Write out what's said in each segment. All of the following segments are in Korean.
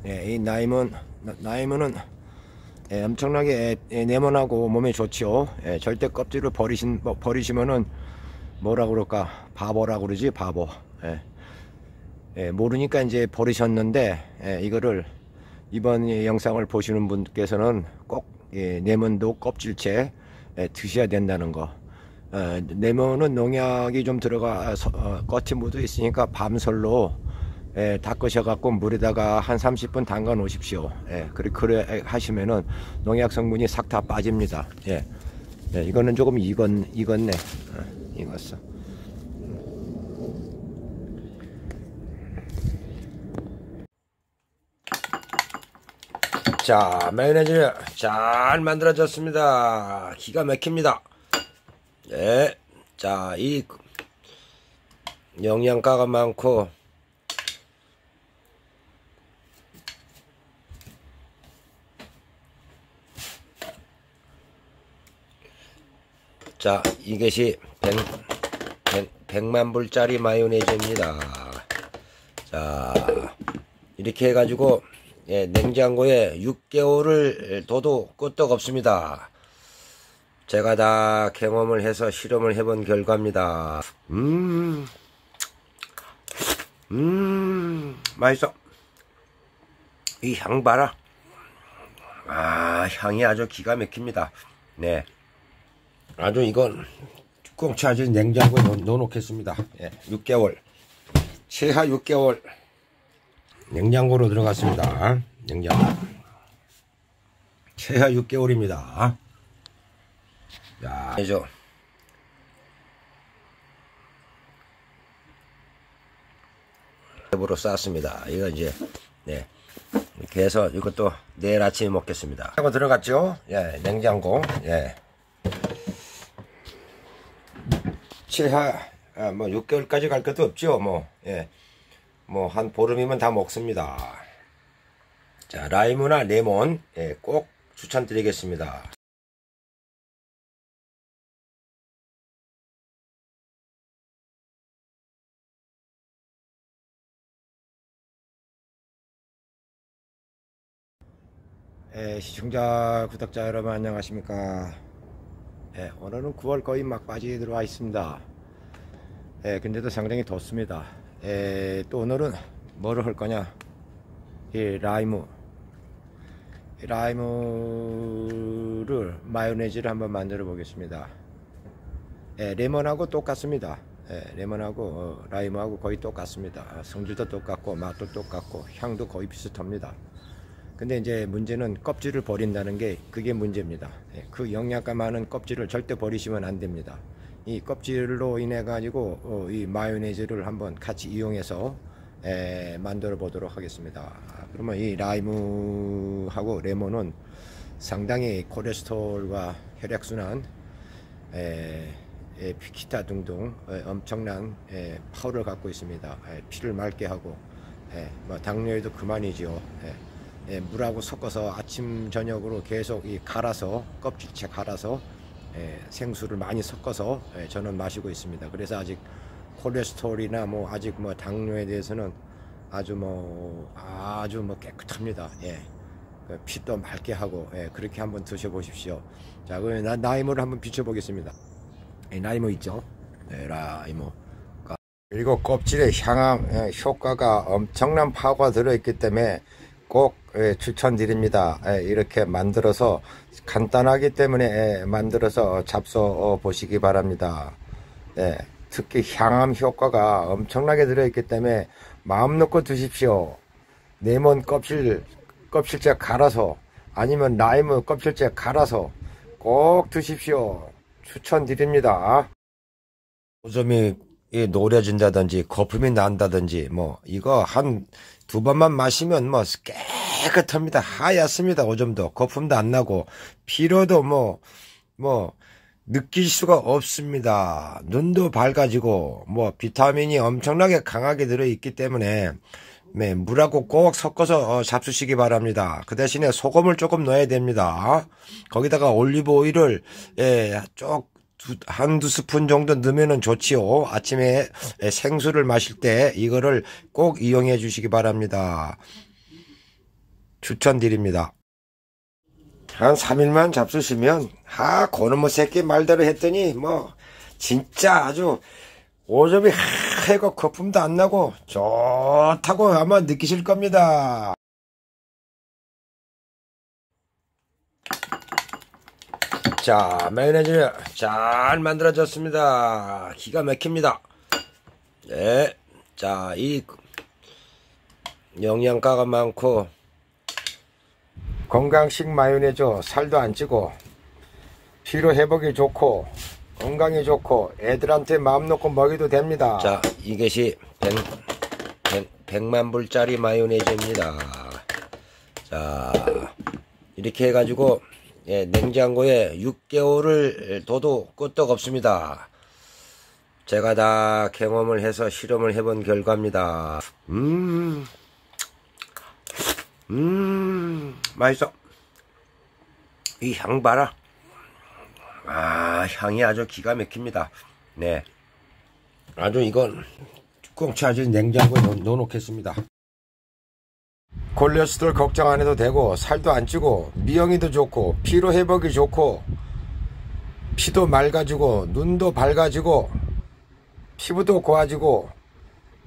이 나이몬은 엄청나게 네모나고 몸에 좋지요. 절대 껍질을 버리시면은 뭐라 그럴까, 바보라 그러지, 바보. 모르니까 이제 버리셨는데, 이거를 이번 영상을 보시는 분께서는 꼭 네모도 껍질째 드셔야 된다는 거. 네모는 농약이 좀 들어가 겉이 묻어 있으니까 밤설로 닦으셔 갖고 물에다가 한 30분 담가 놓으십시오. 그래 하시면은 농약 성분이 싹 다 빠집니다. 이거는 조금 익었네. 익었어. 자, 마요네즈 잘 만들어졌습니다. 기가 막힙니다. 자, 이 영양가가 많고 자, 이것이 100만 불짜리 마요네즈입니다. 자, 이렇게 해가지고 냉장고에 6개월을 둬도 끄떡없습니다. 제가 다 경험을 해서 실험을 해본 결과입니다. 맛있어. 이 향 봐라. 향이 아주 기가 막힙니다. 네, 아주 이건 꼭 차지 냉장고에 넣어놓겠습니다. 6개월, 최하 6개월 냉장고로 들어갔습니다. 냉장고 최하 6개월입니다. 자, 이죠. 랩으로 쌌습니다. 이거 이제 이렇게 해서 이것도 내일 아침에 먹겠습니다. 하고 들어갔죠? 냉장고. 최하 뭐 6개월까지 갈 것도 없죠. 뭐 한 보름이면 다 먹습니다. 자, 라임이나 레몬 꼭 추천드리겠습니다. 시청자, 구독자 여러분 안녕하십니까. 오늘은 9월 거의 막바지에 들어와 있습니다. 근데도 상당히 덥습니다. 또 오늘은 뭐를 할 거냐, 이 라이무를 마요네즈를 한번 만들어 보겠습니다. 레몬하고 똑같습니다. 레몬하고 라이무하고 거의 똑같습니다. 성질도 똑같고 맛도 똑같고 향도 거의 비슷합니다. 근데 이제 문제는 껍질을 버린다는 게 그게 문제입니다. 그 영양가 많은 껍질을 절대 버리시면 안 됩니다. 이 껍질로 인해 가지고 이 마요네즈를 한번 같이 이용해서 만들어 보도록 하겠습니다. 그러면 이 라임하고 레몬은 상당히 콜레스테롤과 혈액순환, 기타 등등 엄청난 파워를 갖고 있습니다. 피를 맑게 하고 뭐 당뇨에도 그만이죠. 물하고 섞어서 아침 저녁으로 계속 갈아서, 껍질째 갈아서 생수를 많이 섞어서 저는 마시고 있습니다. 그래서 아직 콜레스테롤이나 뭐 아직 뭐 당뇨에 대해서는 아주 뭐 깨끗합니다. 피도 맑게 하고 그렇게 한번 드셔보십시오. 자, 그럼 라이무를 한번 비춰보겠습니다. 라이무 있죠? 라이무. 그리고 껍질에 향한 효과가 엄청난 파워가 들어있기 때문에 꼭 추천드립니다. 이렇게 만들어서 간단하기 때문에 만들어서 잡숴 보시기 바랍니다. 특히 향암 효과가 엄청나게 들어있기 때문에 마음 놓고 드십시오. 레몬 껍질째 갈아서, 아니면 라임 껍질째 갈아서 꼭 드십시오. 추천드립니다. 오점이 노려진다든지 거품이 난다든지 뭐 이거 한 2번만 마시면 뭐 깨끗합니다. 하얗습니다. 오점도 거품도 안 나고 피로도 뭐 느낄 수가 없습니다. 눈도 밝아지고 뭐 비타민이 엄청나게 강하게 들어있기 때문에 물하고 꼭 섞어서 잡수시기 바랍니다. 그 대신에 소금을 조금 넣어야 됩니다. 거기다가 올리브 오일을 한두 스푼 정도 넣으면 좋지요. 아침에 생수를 마실 때 이거를 꼭 이용해 주시기 바랍니다. 추천드립니다. 한 3일만 잡수시면 그놈의 새끼 말대로 했더니 진짜 아주 오줌이 해고 거품도 안 나고 좋다고 아마 느끼실 겁니다. 자, 마요네즈 잘 만들어졌습니다. 기가 막힙니다. 네, 자, 이 영양가가 많고 건강식 마요네즈, 살도 안 찌고 피로 회복이 좋고 건강에 좋고 애들한테 마음 놓고 먹여도 됩니다. 자, 이것이 100만 불짜리 마요네즈입니다. 자, 이렇게 해가지고 냉장고에 6개월을 둬도 끄떡 없습니다. 제가 다 경험을 해서 실험을 해본 결과입니다. 맛있어. 이 향 봐라. 향이 아주 기가 막힙니다. 네, 아주 이건 꽁 차지 냉장고에 넣어놓겠습니다. 콜레스테롤 걱정 안 해도 되고 살도 안 찌고 미영이도 좋고 피로 회복이 좋고 피도 맑아지고 눈도 밝아지고 피부도 고와지고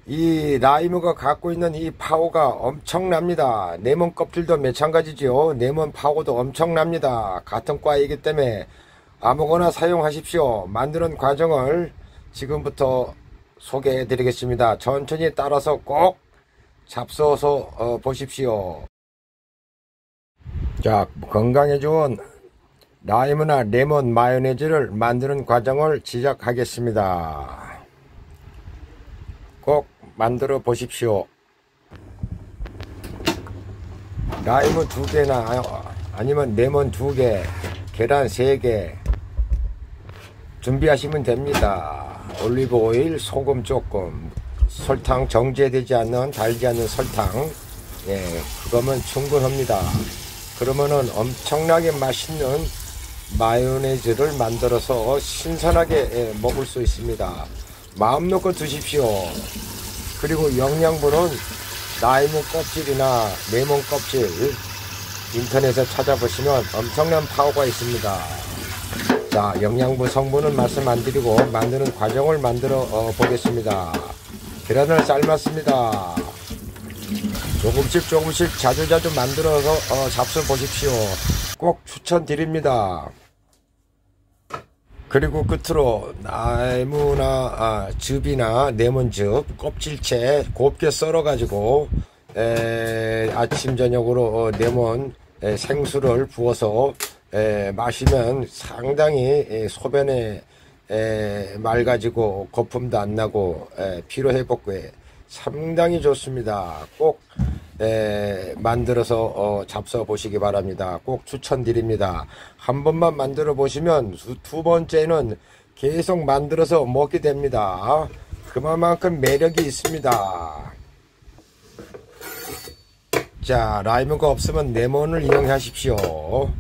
이 라이무가 갖고 있는 이 파워가 엄청납니다. 레몬 껍질도 마찬가지죠. 레몬 파워도 엄청납니다. 같은 과이기 때문에 아무거나 사용하십시오. 만드는 과정을 지금부터 소개해 드리겠습니다. 천천히 따라서 꼭 잡숴서 보십시오. 자, 건강에 좋은 라이무나 레몬 마요네즈를 만드는 과정을 시작하겠습니다. 꼭 만들어 보십시오. 라이무 2개나 아니면 레몬 2개, 계란 3개 준비하시면 됩니다. 올리브 오일, 소금 조금, 설탕, 정제되지 않는 달지 않는 설탕, 그거면 충분합니다. 그러면은 엄청나게 맛있는 마요네즈를 만들어서 신선하게 먹을 수 있습니다. 마음 놓고 드십시오. 그리고 영양분은 라이무 껍질이나 레몬 껍질 인터넷에 찾아보시면 엄청난 파워가 있습니다. 자, 영양분 성분은 말씀 안 드리고 만드는 과정을 만들어 보겠습니다. 계란을 삶았습니다. 조금씩 자주자주 만들어서 잡숴 보십시오. 꼭 추천드립니다. 그리고 끝으로 라이무나 즙이나 레몬즙 껍질째 곱게 썰어 가지고 아침 저녁으로 레몬 생수를 부어서 마시면 상당히 소변에 맑아지고 거품도 안 나고 피로 회복에 상당히 좋습니다. 꼭 만들어서 잡숴 보시기 바랍니다. 꼭 추천드립니다. 한 번만 만들어 보시면 두 번째는 계속 만들어서 먹게 됩니다. 그만큼 매력이 있습니다. 자, 라이무가 없으면 레몬을 이용하십시오.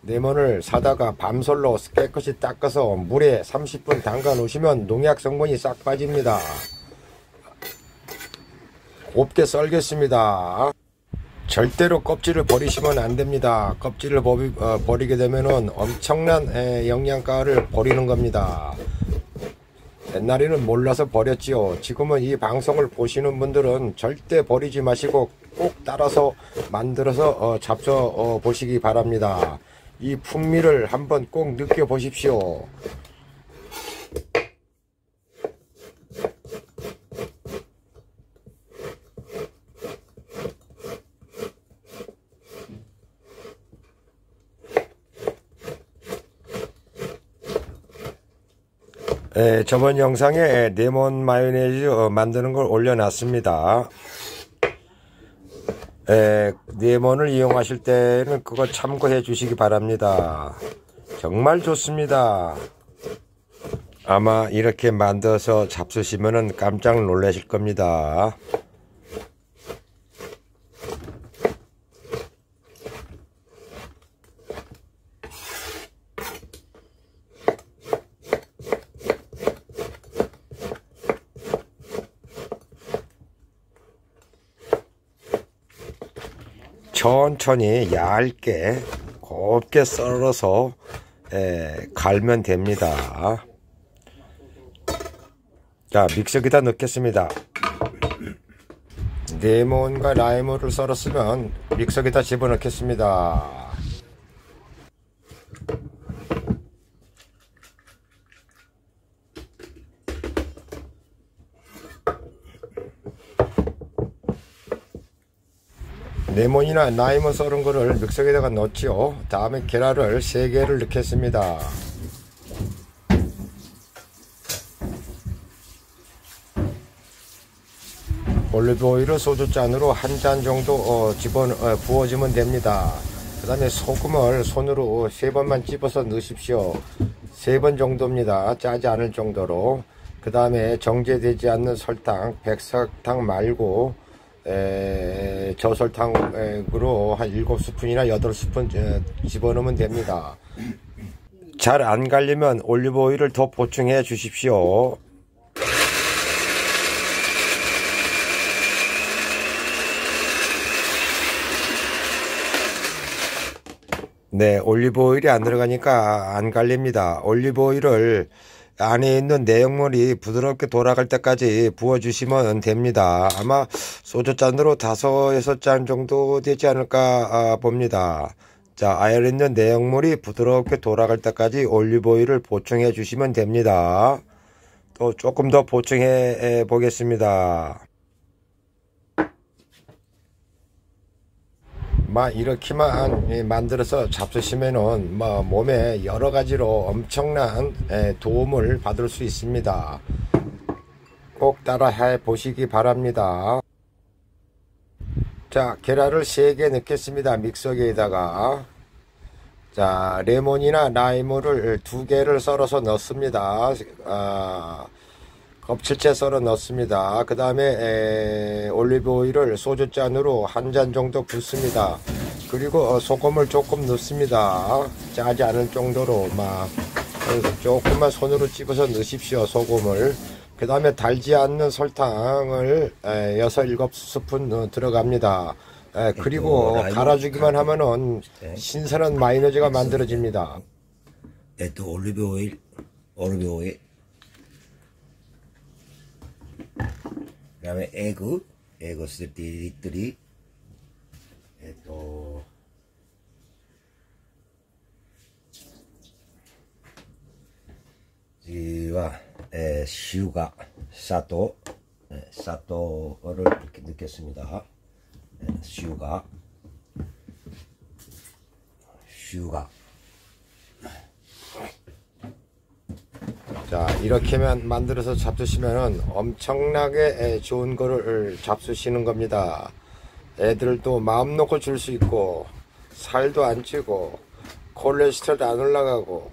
레몬을 사다가 밤솔로 깨끗이 닦아서 물에 30분 담가 놓으시면 농약 성분이 싹 빠집니다. 곱게 썰겠습니다. 절대로 껍질을 버리시면 안 됩니다. 껍질을 버리게 되면은 엄청난 영양가를 버리는 겁니다. 옛날에는 몰라서 버렸지요. 지금은 이 방송을 보시는 분들은 절대 버리지 마시고 꼭 따라서 만들어서 잡숴 보시기 바랍니다. 이 풍미를 한번 꼭 느껴보십시오. 저번 영상에 레몬 마요네즈 만드는 걸 올려놨습니다. 레몬을 이용하실 때는 그거 참고해 주시기 바랍니다. 정말 좋습니다. 아마 이렇게 만들어서 잡수시면 깜짝 놀라실 겁니다. 천천히 얇게 곱게 썰어서 갈면 됩니다. 자, 믹서기에다 넣겠습니다. 레몬과 라이무를 썰었으면 믹서기에다 집어넣겠습니다. 레몬이나 라이무 썰은 거를 믹서기에다가 넣지요. 다음에 계란을 3개를 넣겠습니다. 올리브오일을 소주잔으로 1잔 정도 부어주면 됩니다. 그 다음에 소금을 손으로 3번만 찝어서 넣으십시오. 3번 정도입니다. 짜지 않을 정도로. 그 다음에 정제되지 않는 설탕, 백설탕 말고 저설탕으로 한 7스푼이나 8스푼 집어넣으면 됩니다. 잘 안 갈리면 올리브오일을 더 보충해 주십시오. 네, 올리브오일이 안 들어가니까 안 갈립니다. 올리브오일을 안에 있는 내용물이 부드럽게 돌아갈 때까지 부어주시면 됩니다. 아마 소주잔으로 5, 6잔 정도 되지 않을까 봅니다. 자, 안에 있는 내용물이 부드럽게 돌아갈 때까지 올리브오일을 보충해 주시면 됩니다. 또 조금 더 보충해 보겠습니다. 이렇게만 만들어서 잡수시면은 몸에 여러가지로 엄청난 도움을 받을 수 있습니다. 꼭 따라 해 보시기 바랍니다. 자, 계란을 3개 넣겠습니다. 믹서기에다가. 자, 레몬이나 라이무를 2개를 썰어서 넣습니다. 껍질째 썰어 넣습니다. 그 다음에 올리브오일을 소주잔으로 1잔 정도 붓습니다. 그리고 소금을 조금 넣습니다. 짜지 않을 정도로 조금만 손으로 집어서 넣으십시오. 소금을. 그 다음에 달지 않는 설탕을 6, 7스푼 들어갑니다. 그리고 갈아주기만 하면은 신선한 마요네즈가 만들어집니다. 또 올리브오일 그 다음에 에그 3 또 지와 시우가 사토를 이렇게 넣겠습니다. 시우가 자, 이렇게만 만들어서 잡수시면 엄청나게 좋은 거를 잡수시는 겁니다. 애들도 마음 놓고 줄 수 있고, 살도 안 찌고, 콜레스테롤도 안 올라가고,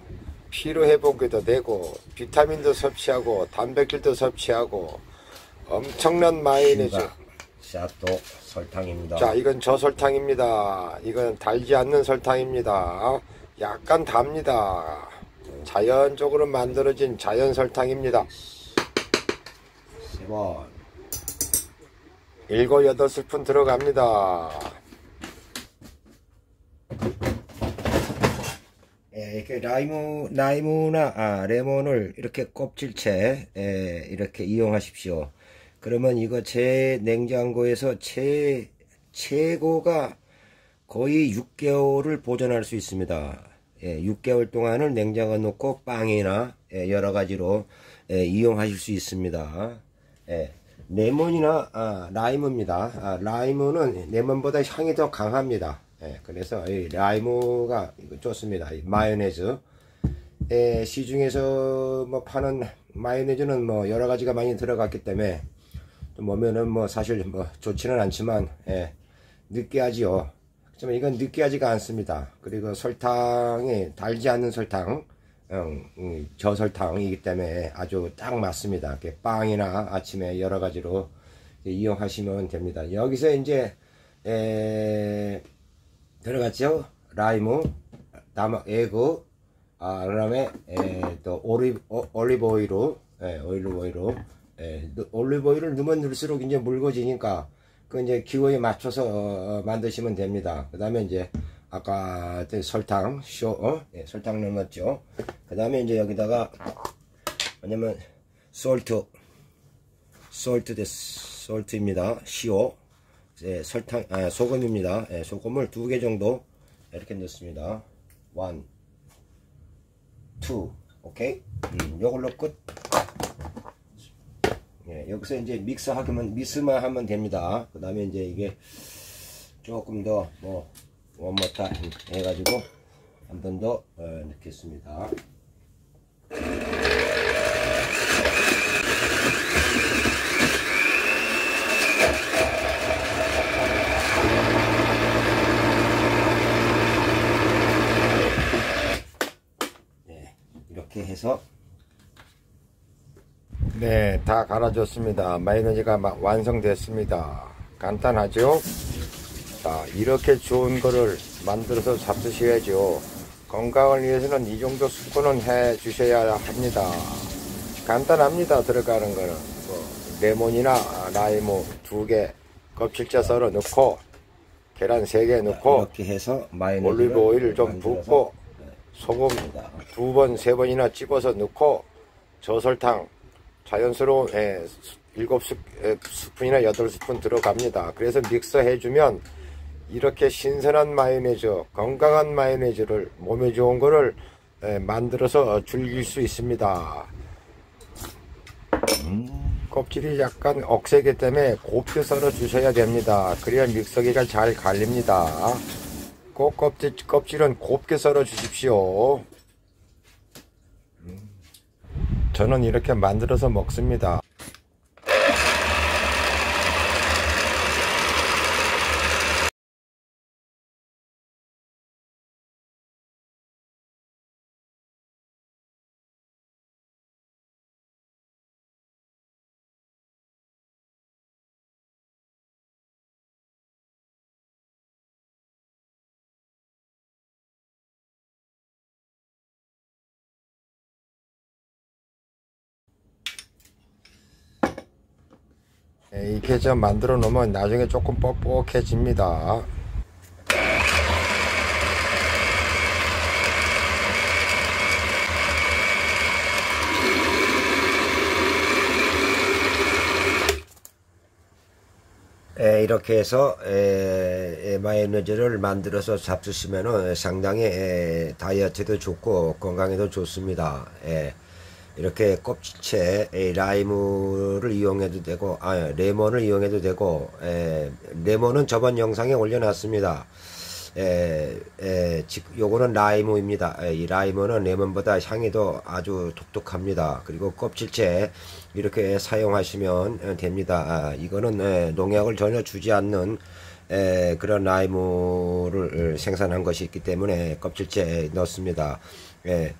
피로 회복에도 되고, 비타민도 섭취하고, 단백질도 섭취하고, 엄청난 마요네즈. 샤또 설탕입니다. 자, 이건 저설탕입니다. 이건 달지 않는 설탕입니다. 약간 답니다. 자연적으로 만들어진 자연 설탕입니다. 3번 7, 8스푼 들어갑니다. 이렇게 라이무나 레몬을 이렇게 껍질째 이렇게 이용하십시오. 그러면 이거 제 냉장고에서 최고가 거의 6개월을 보존할 수 있습니다. 6개월 동안을 냉장고에 놓고 빵이나 여러가지로 이용하실 수 있습니다. 레몬이나 라이무입니다. 라이무는 레몬보다 향이 더 강합니다. 그래서 이 라이무가 좋습니다. 마요네즈. 시중에서 파는 마요네즈는 여러가지가 많이 들어갔기 때문에 좀 보면은 사실 좋지는 않지만 느끼하지요. 하지만 이건 느끼하지가 않습니다. 그리고 설탕이 달지 않는 설탕, 저설탕이기 때문에 아주 딱 맞습니다. 이렇게 빵이나 아침에 여러 가지로 이용하시면 됩니다. 여기서 이제 들어갔죠. 라이무, 에그, 그다음에 또 올리브오일을 넣으면 넣을수록 이제 묽어지니까 그 이제 기호에 맞춰서 만드시면 됩니다. 그 다음에 이제 아까 설탕, 예, 설탕 넣었죠. 그 다음에 이제 여기다가 뭐냐면 솔트입니다. 시오, 예, 설탕, 소금입니다. 예, 소금을 2개 정도 이렇게 넣습니다. 1, 2, 오케이. 요걸로 끝. 예, 여기서 이제 믹스만 하면 됩니다. 그 다음에 이제 이게 조금 더 원모 타임 해가지고 한 번 더 넣겠습니다. 네, 이렇게 해서 네, 다 갈아줬습니다. 마요네즈가 완성됐습니다. 간단하죠? 자, 이렇게 좋은 거를 만들어서 잡수셔야죠. 건강을 위해서는 이 정도 스푼은 해 주셔야 합니다. 간단합니다. 들어가는 거는 레몬이나 라이무 2개 껍질째 썰어 넣고 계란 3개 넣고 이렇게 해서 마요네즈 올리브 오일 좀 붓고 소금 2번 3번이나 찍어서 넣고 저설탕 자연스러운 7스푼이나 8스푼 들어갑니다. 그래서 믹서 해주면 이렇게 신선한 마요네즈, 건강한 마요네즈를 몸에 좋은 거를 만들어서 즐길 수 있습니다. 껍질이 약간 억세기 때문에 곱게 썰어 주셔야 됩니다. 그래야 믹서기가 잘 갈립니다. 꼭 껍질은 곱게 썰어 주십시오. 저는 이렇게 만들어서 먹습니다. 이렇게 좀 만들어 놓으면 나중에 조금 뻑뻑해집니다. 이렇게 해서 마요네즈를 만들어서 잡수시면은 상당히 다이어트에도 좋고 건강에도 좋습니다. 이렇게 껍질째 라이무를 이용해도 되고 레몬을 이용해도 되고 레몬은 저번 영상에 올려놨습니다. 요거는 라이무입니다. 이 라이무는 레몬보다 향이도 아주 독특합니다. 그리고 껍질째 이렇게 사용하시면 됩니다. 이거는 농약을 전혀 주지 않는 그런 라이무를 생산한 것이 있기 때문에 껍질째 넣습니다.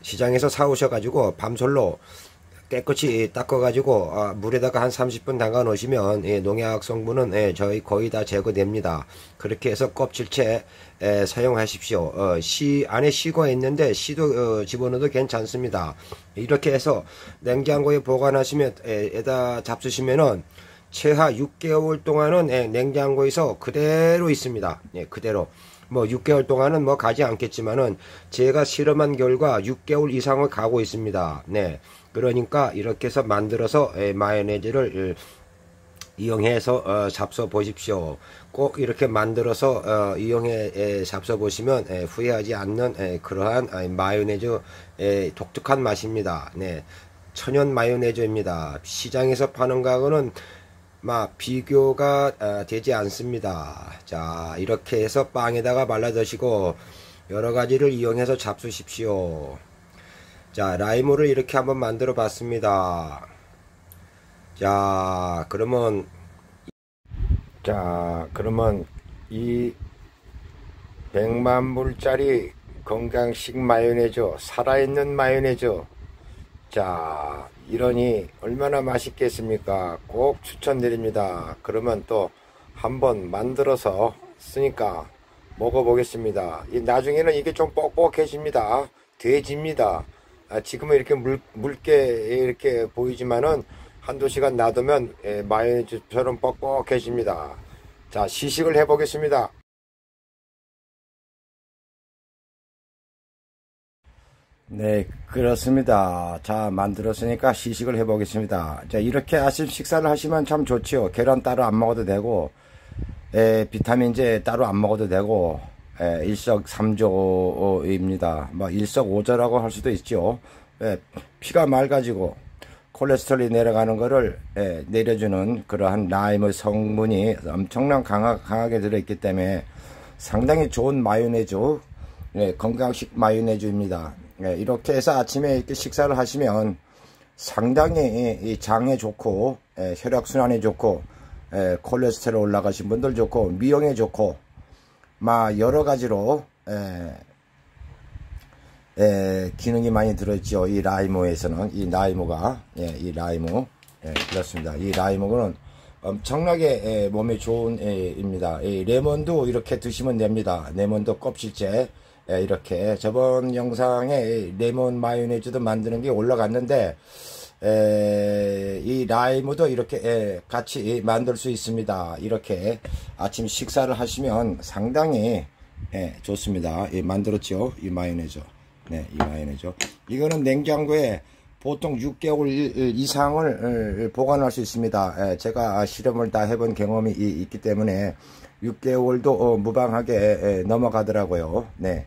시장에서 사오셔가지고 밤솔로 깨끗이 닦아가지고 물에다가 한 30분 담가 놓으시면 농약 성분은 저희 거의 다 제거됩니다. 그렇게 해서 껍질째 사용하십시오. 안에 씨가 있는데 씨도 집어넣어도 괜찮습니다. 이렇게 해서 냉장고에 보관하시면 에다 잡수시면은 최하 6개월 동안은 냉장고에서 그대로 있습니다. 그대로. 6개월 동안은 가지 않겠지만은 제가 실험한 결과 6개월 이상을 가고 있습니다. 그러니까 이렇게 해서 만들어서 마요네즈를 이용해서 잡숴 보십시오. 꼭 이렇게 만들어서 이용해 잡숴 보시면 후회하지 않는 그러한 마요네즈 독특한 맛입니다. 천연 마요네즈입니다. 시장에서 파는 거하고는 비교가 되지 않습니다. 자, 이렇게 해서 빵에다가 발라 드시고 여러가지를 이용해서 잡수십시오. 자, 라이무를 이렇게 한번 만들어 봤습니다. 자, 그러면 이 100만 불짜리 건강식 마요네즈, 살아있는 마요네즈, 자, 이러니 얼마나 맛있겠습니까? 꼭 추천드립니다. 그러면 또 한번 만들어서 쓰니까 먹어보겠습니다. 나중에는 이게 좀 뻑뻑해집니다. 돼집니다. 지금은 이렇게 묽게 이렇게 보이지만은 한두 시간 놔두면 마요네즈처럼 뻑뻑해집니다. 자, 시식을 해보겠습니다. 네, 그렇습니다. 자, 만들었으니까 시식을 해보겠습니다. 자, 이렇게 아침 식사를 하시면 참 좋지요. 계란 따로 안 먹어도 되고, 비타민제 따로 안 먹어도 되고, 일석삼조입니다. 뭐 일석오조라고 할 수도 있죠. 피가 맑아지고 콜레스테롤이 내려가는 거를 내려주는 그러한 라임의 성분이 엄청난 강하게 들어있기 때문에 상당히 좋은 마요네즈, 건강식 마요네즈입니다. 이렇게 해서 아침에 이렇게 식사를 하시면 상당히 이 장에 좋고, 혈액순환에 좋고, 콜레스테롤 올라가신 분들 좋고, 미용에 좋고, 여러 가지로 기능이 많이 들어있죠. 이 라이모에서는 이 라이모가 이 라이모 그렇습니다. 이 라이모는 엄청나게 몸에 좋은 입니다. 레몬도 이렇게 드시면 됩니다. 레몬도 껍질째 이렇게 저번 영상에 레몬 마요네즈도 만드는 게 올라갔는데 이 라이모도 이렇게 같이 만들 수 있습니다. 이렇게 아침 식사를 하시면 상당히 좋습니다. 만들었죠. 이 마요네즈. 네, 이 마요네즈. 이거는 냉장고에 보통 6개월 이상을 보관할 수 있습니다. 제가 실험을 다 해본 경험이 있기 때문에 6개월도 무방하게 넘어가더라고요. 네.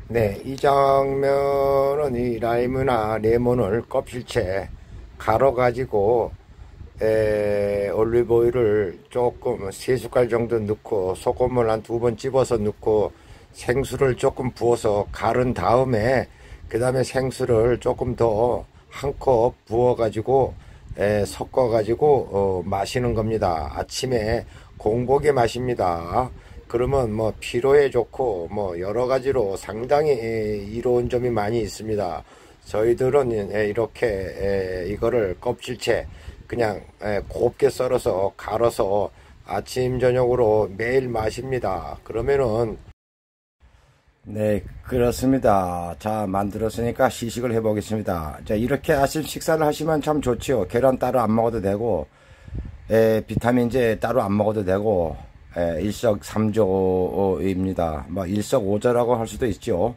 네, 이 장면은 이 라임이나 레몬을 껍질째 갈아 가지고 올리브오일을 조금 3숟갈 정도 넣고 소금을 한 2번 집어서 넣고 생수를 조금 부어서 갈은 다음에 그 다음에 생수를 조금 더 한 컵 부어 가지고 섞어 가지고 마시는 겁니다. 아침에 공복의 맛입니다. 그러면 뭐 피로에 좋고 뭐 여러 가지로 상당히 이로운 점이 많이 있습니다. 저희들은 이렇게 이거를 껍질째 그냥 곱게 썰어서 갈아서 아침 저녁으로 매일 마십니다. 그러면은 네, 그렇습니다. 자, 만들었으니까 시식을 해보겠습니다. 자, 이렇게 아침 식사를 하시면 참 좋지요. 계란 따로 안 먹어도 되고, 비타민제 따로 안 먹어도 되고, 일석삼조입니다. 뭐 일석오조라고 할 수도 있죠.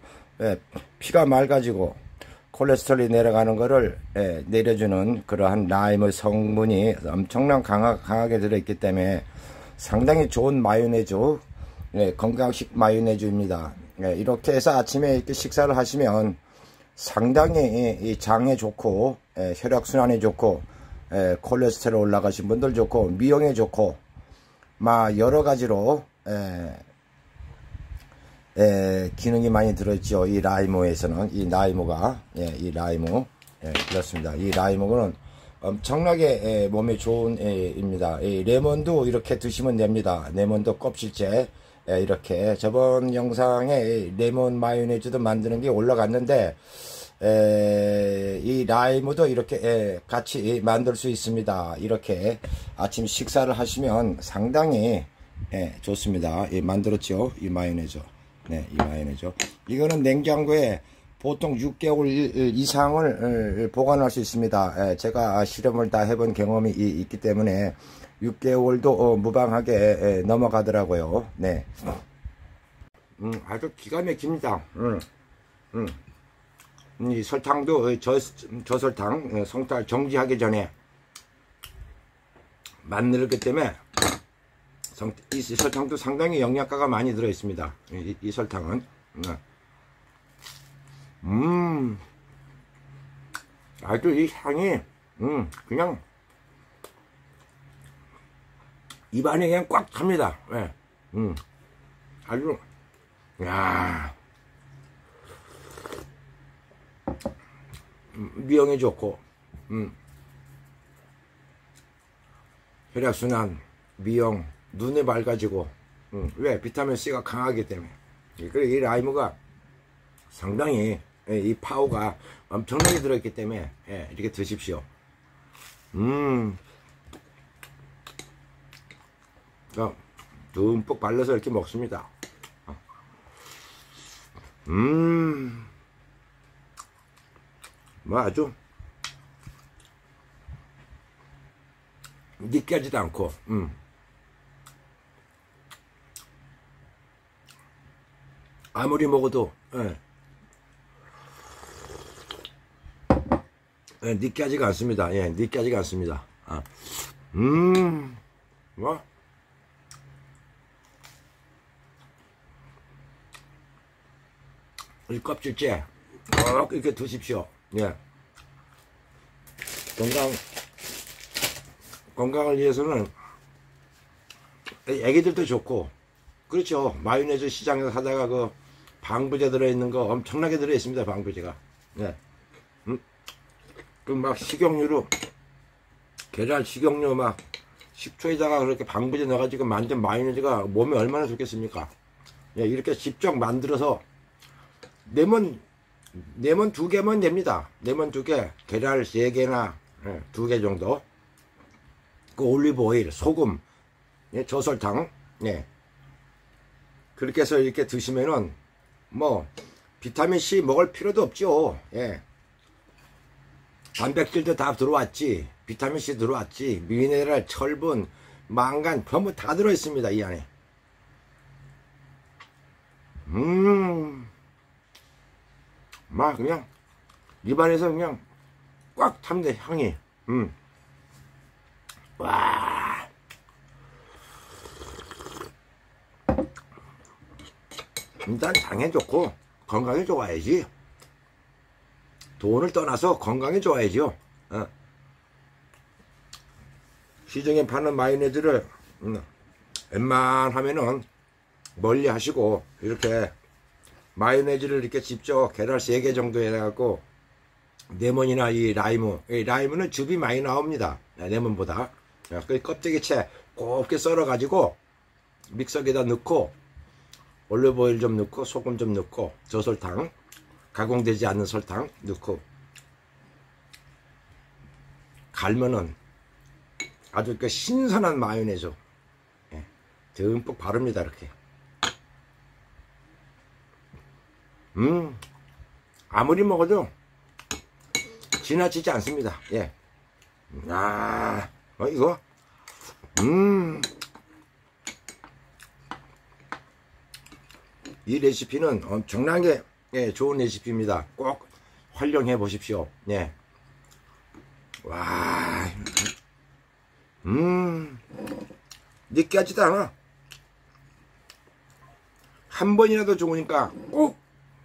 피가 맑아지고 콜레스테롤이 내려가는 거를 내려주는 그러한 라임의 성분이 엄청난 강하게 들어있기 때문에 상당히 좋은 마요네즈, 건강식 마요네즈입니다. 이렇게 해서 아침에 이렇게 식사를 하시면 상당히 이 장에 좋고, 혈액순환에 좋고, 콜레스테롤 올라가신 분들 좋고, 미용에 좋고, 여러 가지로 기능이 많이 들어있죠. 이 라이모에서는 이 라이모가 이 라이모 그렇습니다. 이 라이모는 엄청나게 몸에 좋은 입니다. 레몬도 이렇게 드시면 됩니다. 레몬도 껍질째 이렇게 저번 영상에 레몬 마요네즈도 만드는 게 올라갔는데 이 라이모도 이렇게 같이 만들 수 있습니다. 이렇게 아침 식사를 하시면 상당히 좋습니다. 만들었죠. 이 마요네즈. 네, 이 마요네즈. 이거는 냉장고에 보통 6개월 이상을 보관할 수 있습니다. 제가 실험을 다 해본 경험이 있기 때문에 6개월도 무방하게 넘어가더라고요. 네. 아주 기가 막힙니다. 이 설탕도 저설탕 성탈 정지하기 전에 만들었기 때문에 이 설탕도 상당히 영양가가 많이 들어 있습니다. 이 설탕은 아주 이 향이 그냥 입안에 그냥 꽉 찹니다. 아주 야 미용에 좋고 혈액순환, 미용, 눈에 맑아지고 왜? 비타민C가 강하기 때문에. 그리고 이 라이무가 상당히 이 파워가 엄청나게 들어있기 때문에 이렇게 드십시오. 듬뿍 발라서 이렇게 먹습니다. 뭐 아주 느끼하지도 않고, 아무리 먹어도, 느끼하지가 않습니다. 예, 느끼하지가 않습니다. 뭐, 이 껍질째 꼭 이렇게 드십시오. 예. 건강을 위해서는 애기들도 좋고, 그렇죠. 마요네즈 시장에서 사다가 그 방부제 들어있는 거 엄청나게 들어있습니다. 방부제가. 예. 그 막 식용유로, 계란 식용유 막 식초에다가 그렇게 방부제 넣어가지고 만든 마요네즈가 몸에 얼마나 좋겠습니까? 예, 이렇게 직접 만들어서 레몬 2개면 됩니다. 레몬 2개, 계란 3개나 2개 정도. 그 올리브 오일, 소금, 예, 저설탕, 예. 그렇게 해서 이렇게 드시면은 뭐 비타민 C 먹을 필요도 없죠. 예. 단백질도 다 들어왔지, 비타민 C 들어왔지, 미네랄, 철분, 망간 전부 다 들어있습니다. 이 안에. 막 그냥 입안에서 그냥 꽉 탑니다. 향이. 와. 일단 장에 좋고 건강에 좋아야지. 돈을 떠나서 건강에 좋아야죠. 시중에 파는 마요네즈를 웬만하면은 멀리 하시고, 이렇게 마요네즈를 이렇게 직접 계란 3개 정도 해갖고, 레몬이나 이 라임은 즙이 많이 나옵니다. 레몬보다. 그 껍데기채 곱게 썰어가지고 믹서기에다 넣고, 올리브오일 좀 넣고, 소금 좀 넣고, 저설탕, 가공되지 않는 설탕 넣고 갈면은 아주 그 신선한 마요네즈, 예, 듬뿍 바릅니다. 이렇게. 아무리 먹어도 지나치지 않습니다. 예. 이거 이 레시피는 엄청나게, 예, 좋은 레시피입니다. 꼭 활용해 보십시오. 예. 와, 느끼하지도 않아. 한 번이라도 좋으니까 꼭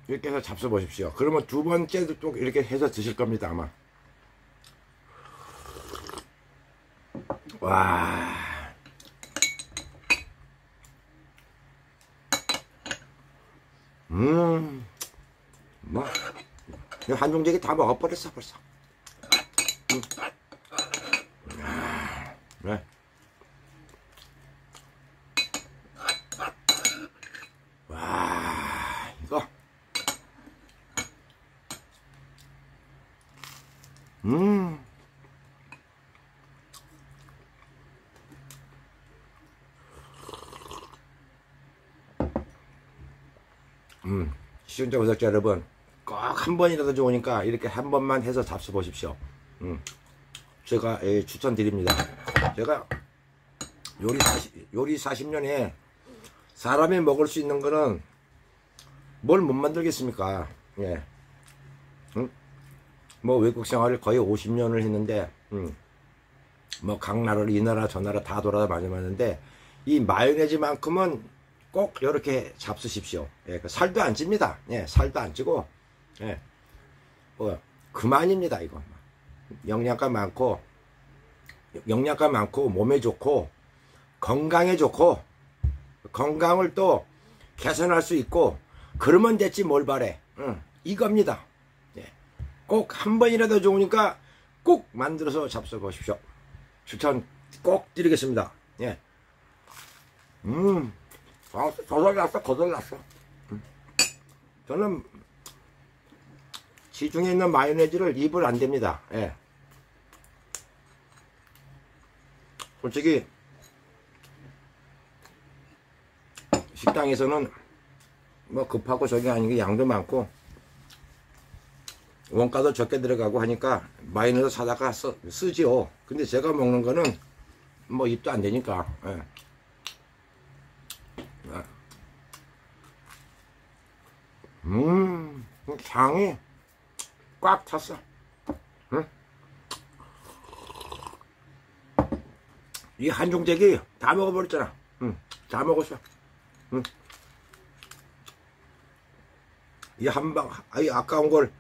이렇게 해서 잡숴 보십시오. 그러면 두 번째도 또 이렇게 해서 드실 겁니다, 아마. 와. 뭐, 한 종재기 다 먹어버렸어, 벌써. 네. 와, 이거. 시청자 구독자 여러분, 꼭 한 번이라도 좋으니까 이렇게 한 번만 해서 잡숴 보십시오. 제가 추천드립니다. 제가 요리 40년에 사람이 먹을 수 있는 거는 뭘 못 만들겠습니까? 예. 뭐 외국 생활을 거의 50년을 했는데, 뭐 각 나라를 이 나라 저 나라 다 돌아다녔는데, 이 마요네즈만큼은 꼭 이렇게 잡수십시오. 예, 살도 안 찝니다. 예, 살도 안 찌고, 예, 뭐 그만입니다. 이거 영양가 많고 몸에 좋고 건강에 좋고, 건강을 또 개선할 수 있고, 그러면 됐지 뭘 바래. 이겁니다. 예, 꼭 한 번이라도 좋으니까 꼭 만들어서 잡숴 보십시오. 추천 꼭 드리겠습니다. 예. 거덜났어. 저는 시중에 있는 마요네즈를 입을 안 댑니다. 예. 솔직히 식당에서는 뭐 급하고 저게 아닌 게 양도 많고 원가도 적게 들어가고 하니까 마요네즈 사다가 쓰지요. 근데 제가 먹는 거는 뭐 입도 안 되니까. 예. 향이 꽉 찼어. 응? 이 한중재기 다 먹어버렸잖아. 다 먹었어. 이 한방, 이 아까운 걸.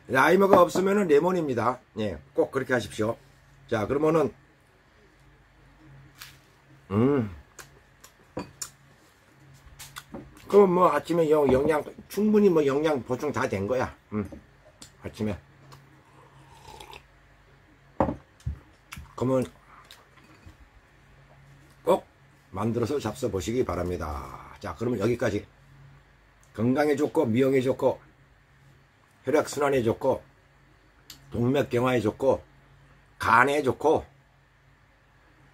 라이머가 없으면은 레몬입니다. 예, 꼭 그렇게 하십시오. 자, 그러면은, 그럼 뭐 아침에 영양, 충분히 뭐 영양 보충 다 된 거야. 아침에. 그러면 꼭 만들어서 잡숴 보시기 바랍니다. 자, 그러면 여기까지. 건강에 좋고, 미용에 좋고, 혈액순환에 좋고, 동맥경화에 좋고, 간에 좋고,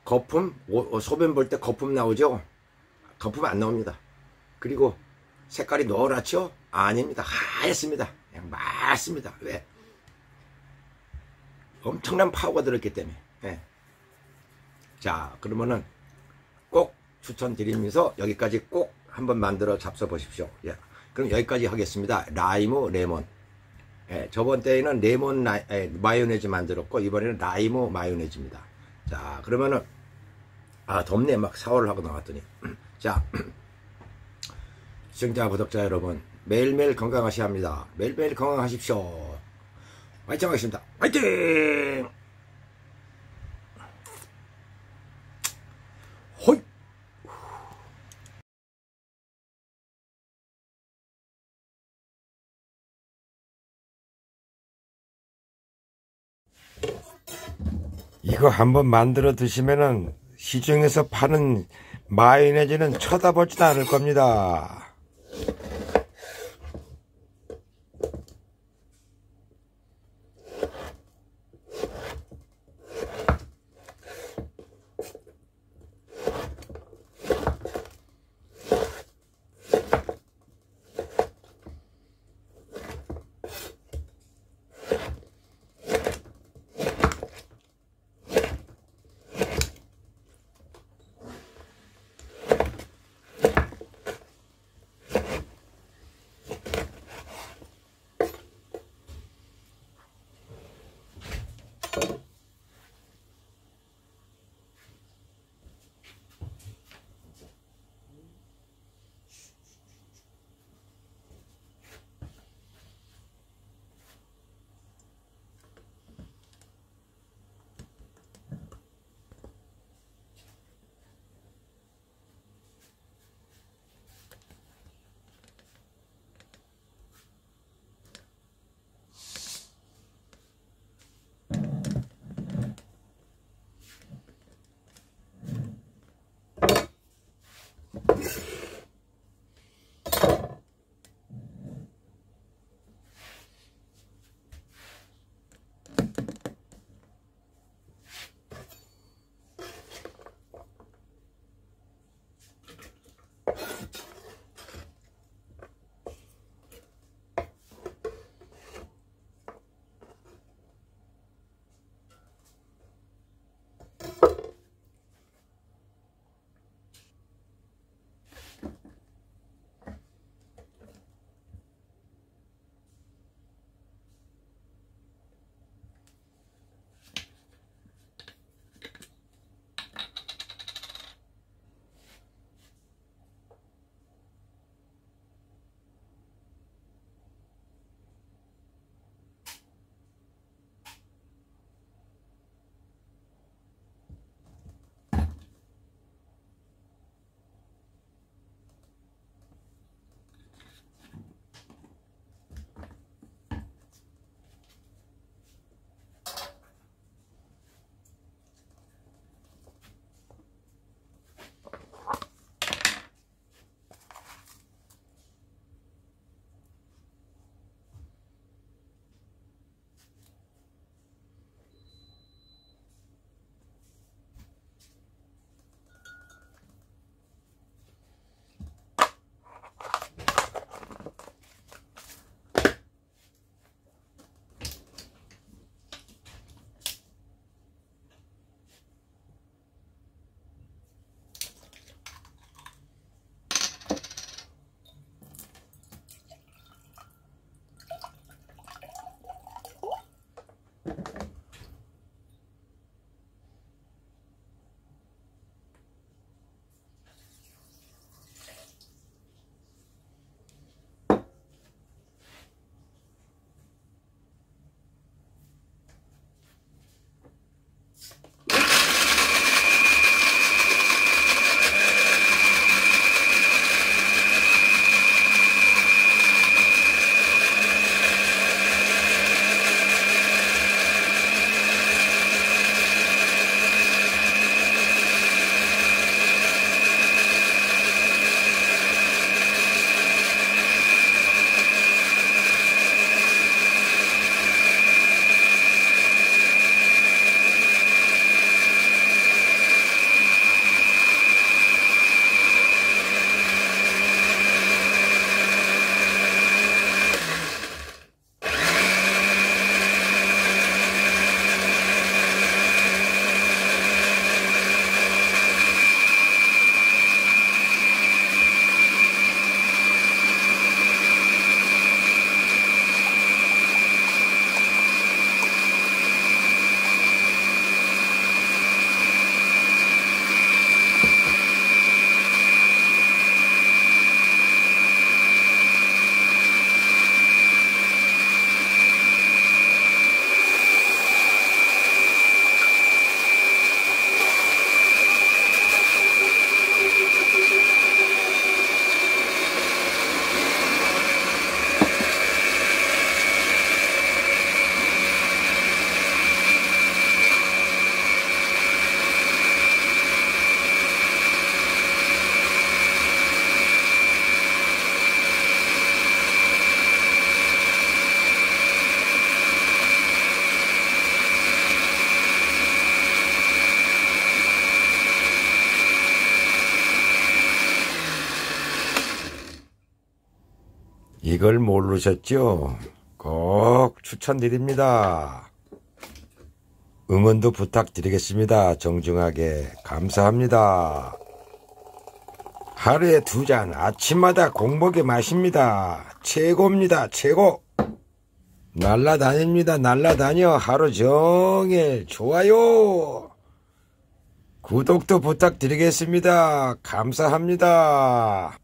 거품, 소변 볼 때 거품 나오죠? 거품 안 나옵니다. 그리고 색깔이 노랗죠? 아닙니다. 하얗습니다. 그냥 맑습니다. 왜? 엄청난 파워가 들었기 때문에. 예. 자, 그러면은 꼭 추천드리면서 여기까지 꼭 한번 만들어 잡숴 보십시오. 예. 그럼 여기까지 하겠습니다. 라이무 레몬. 예, 저번 때에는 레몬 마요네즈 만들었고 이번에는 라이무 마요네즈입니다. 자, 그러면은 덥네. 막 샤워를 하고 나왔더니. 자, 시청자 구독자 여러분, 매일매일 건강하셔야 합니다. 매일매일 건강하십시오. 화이팅 하겠습니다. 화이팅! 호이! 이거 한번 만들어 드시면은 시중에서 파는 마요네즈는 쳐다보지도 않을 겁니다. 이걸 모르셨죠? 꼭 추천드립니다. 응원도 부탁드리겠습니다. 정중하게 감사합니다. 하루에 2잔 아침마다 공복에 마십니다. 최고입니다. 최고. 날라다닙니다. 날라다녀. 하루 종일 좋아요. 구독도 부탁드리겠습니다. 감사합니다.